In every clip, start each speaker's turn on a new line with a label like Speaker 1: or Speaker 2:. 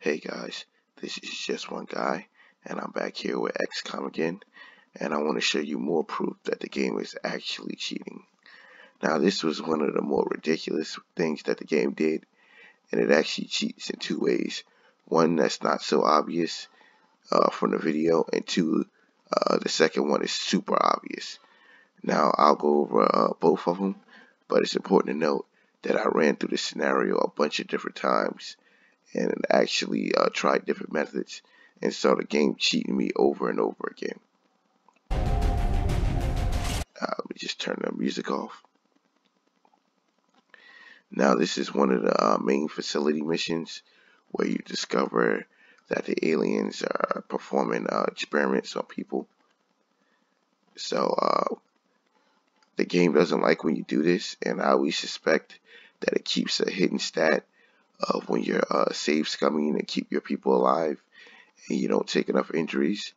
Speaker 1: Hey guys, this is just one guy, and I'm back here with Xcom again, and I want to show you more proof that the game is actually cheating. Now, this was one of the more ridiculous things that the game did, and it actually cheats in two ways. One that's not so obvious from the video, and two, the second one is super obvious. Now, I'll go over both of them, but it's important to note that I ran through this scenario a bunch of different times and actually tried different methods and saw the game cheating me over and over again. Let me just turn the music off. Now this is one of the main facility missions where you discover that the aliens are performing experiments on people. So the game doesn't like when you do this, and I always suspect that it keeps a hidden stat of when you're save scumming and keep your people alive and you don't take enough injuries.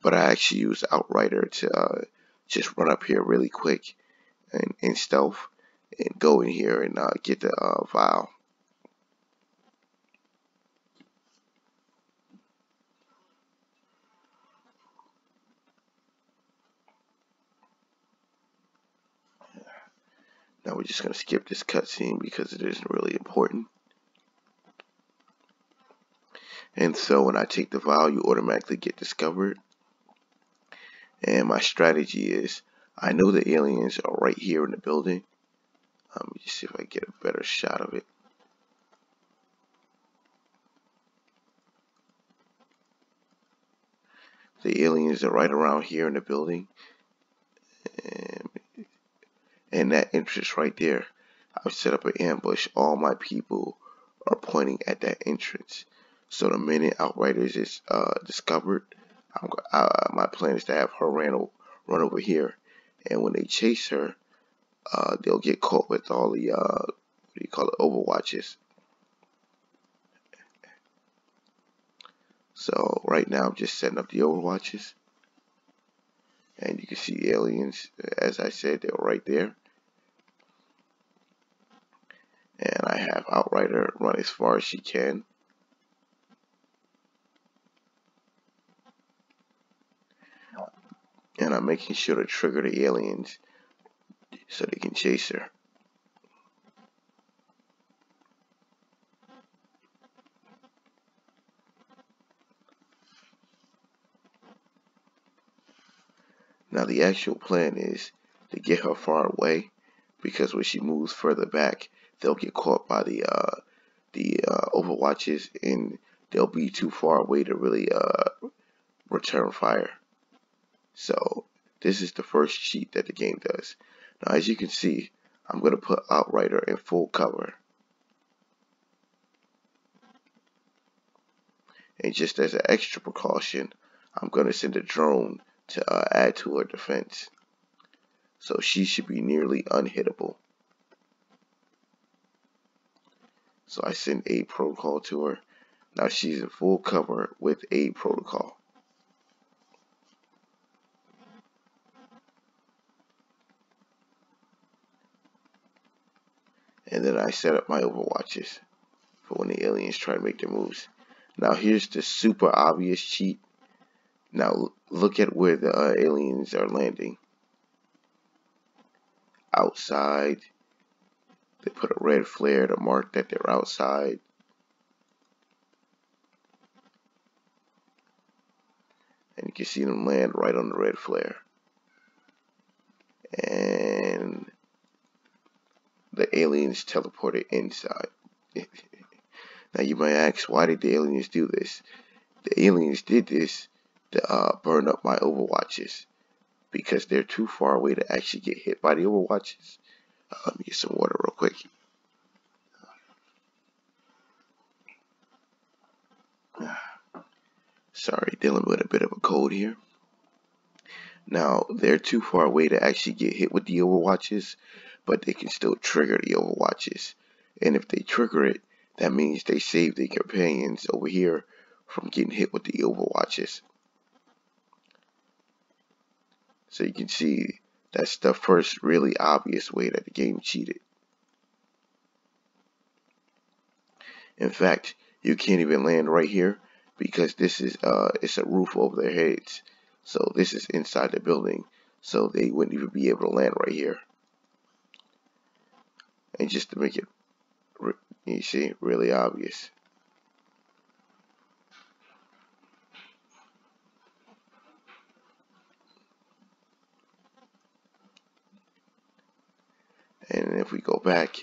Speaker 1: But I actually use Outrider to just run up here really quick and in stealth and go in here and get the vial. Now we're just going to skip this cutscene because it isn't really important. And so when I take the vial, you automatically get discovered. And my strategy is, I know the aliens are right here in the building. Let me just see if I get a better shot of it. The aliens are right around here in the building. And that entrance right there, I've set up an ambush. All my people are pointing at that entrance. So the minute Outriders is discovered, my plan is to have her run over here. And when they chase her, they'll get caught with all the, what do you call it, overwatches. So right now I'm just setting up the overwatches. And you can see aliens, as I said, they're right there. And I have Outrider run as far as she can. And I'm making sure to trigger the aliens so they can chase her. Now the actual plan is to get her far away, because when she moves further back, they'll get caught by the overwatches, and they'll be too far away to really return fire. So this is the first cheat that the game does. Now as you can see, I'm going to put Outrider in full cover. And just as an extra precaution, I'm going to send a drone to add to her defense. So she should be nearly unhittable. So I send aid protocol to her. Now she's in full cover with aid protocol. And then I set up my overwatches for when the aliens try to make their moves. Now here's the super obvious cheat. Now look at where the aliens are landing. Outside. They put a red flare to mark that they're outside. And you can see them land right on the red flare. And the aliens teleported inside. Now you might ask, why did the aliens do this? The aliens did this to burn up my overwatches, because they're too far away to actually get hit by the overwatches. Let me get some water real quick. Sorry, dealing with a bit of a cold here. Now, they're too far away to actually get hit with the overwatches, but they can still trigger the overwatches. And if they trigger it, that means they save their companions over here from getting hit with the overwatches. So you can see that's the first really obvious way that the game cheated. In fact, you can't even land right here because this is it's a roof over their heads. So this is inside the building, so they wouldn't even be able to land right here. And just to make it, you see, really obvious. And if we go back,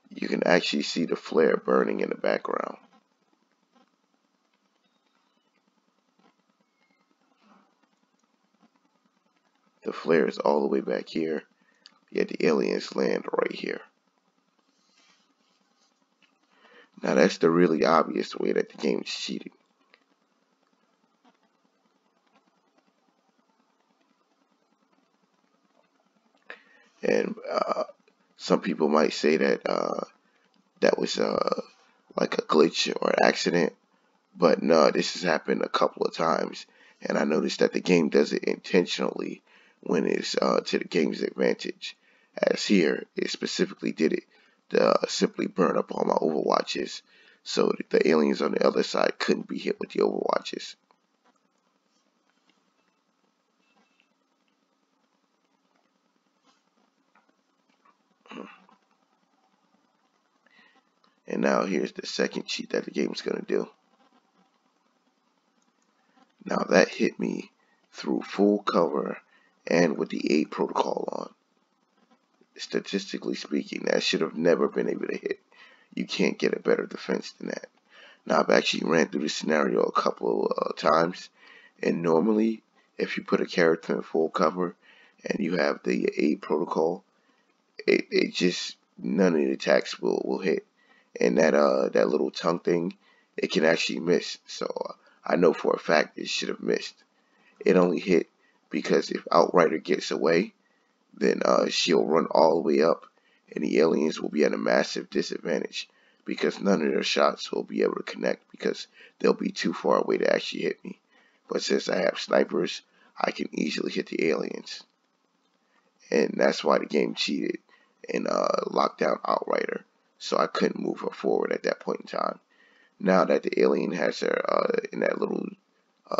Speaker 1: you can actually see the flare burning in the background. The flare is all the way back here, yet the aliens land right here. Now that's the really obvious way that the game is cheating. And some people might say that that was like a glitch or an accident, but no, this has happened a couple of times, and I noticed that the game does it intentionally when it's to the game's advantage. As here, it specifically did it to simply burn up all my overwatches, so that the aliens on the other side couldn't be hit with the overwatches. And now here's the second cheat that the game's going to do. Now that hit me through full cover and with the 8 protocol on. Statistically speaking, that should have never been able to hit. You can't get a better defense than that. Now I've actually ran through this scenario a couple of times, and normally if you put a character in full cover and you have the 8 protocol, it just, none of the attacks will hit. And that little tongue thing, it can actually miss. So I know for a fact it should have missed. It only hit because if Outrider gets away, then she'll run all the way up, and the aliens will be at a massive disadvantage because none of their shots will be able to connect because they'll be too far away to actually hit me. But since I have snipers, I can easily hit the aliens. And that's why the game cheated and locked down Outrider, so I couldn't move her forward at that point in time. Now that the alien has her in that little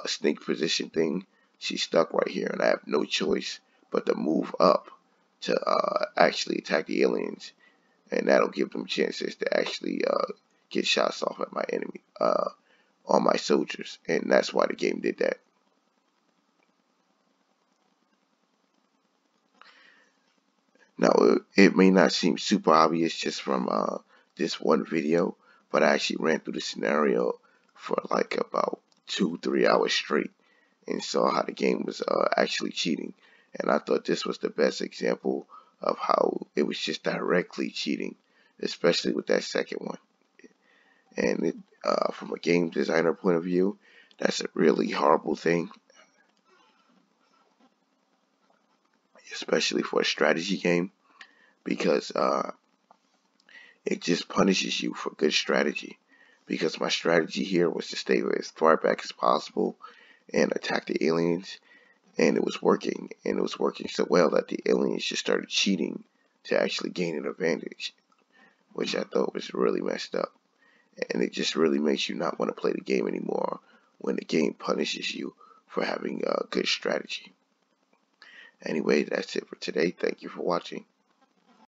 Speaker 1: sneak position thing, she's stuck right here, and I have no choice but to move up to actually attack the aliens, and that'll give them chances to actually get shots off at my enemy, on my soldiers, and that's why the game did that. Now, it may not seem super obvious just from this one video, but I actually ran through the scenario for like about 2-3 hours straight and saw how the game was actually cheating. And I thought this was the best example of how it was just directly cheating, especially with that second one. And from a game designer point of view, that's a really horrible thing, especially for a strategy game, because it just punishes you for good strategy. Because my strategy here was to stay as far back as possible and attack the aliens, and it was working, and it was working so well that the aliens just started cheating to actually gain an advantage, which I thought was really messed up. And it just really makes you not want to play the game anymore when the game punishes you for having a good strategy. Anyway, that's it for today. Thank you for watching.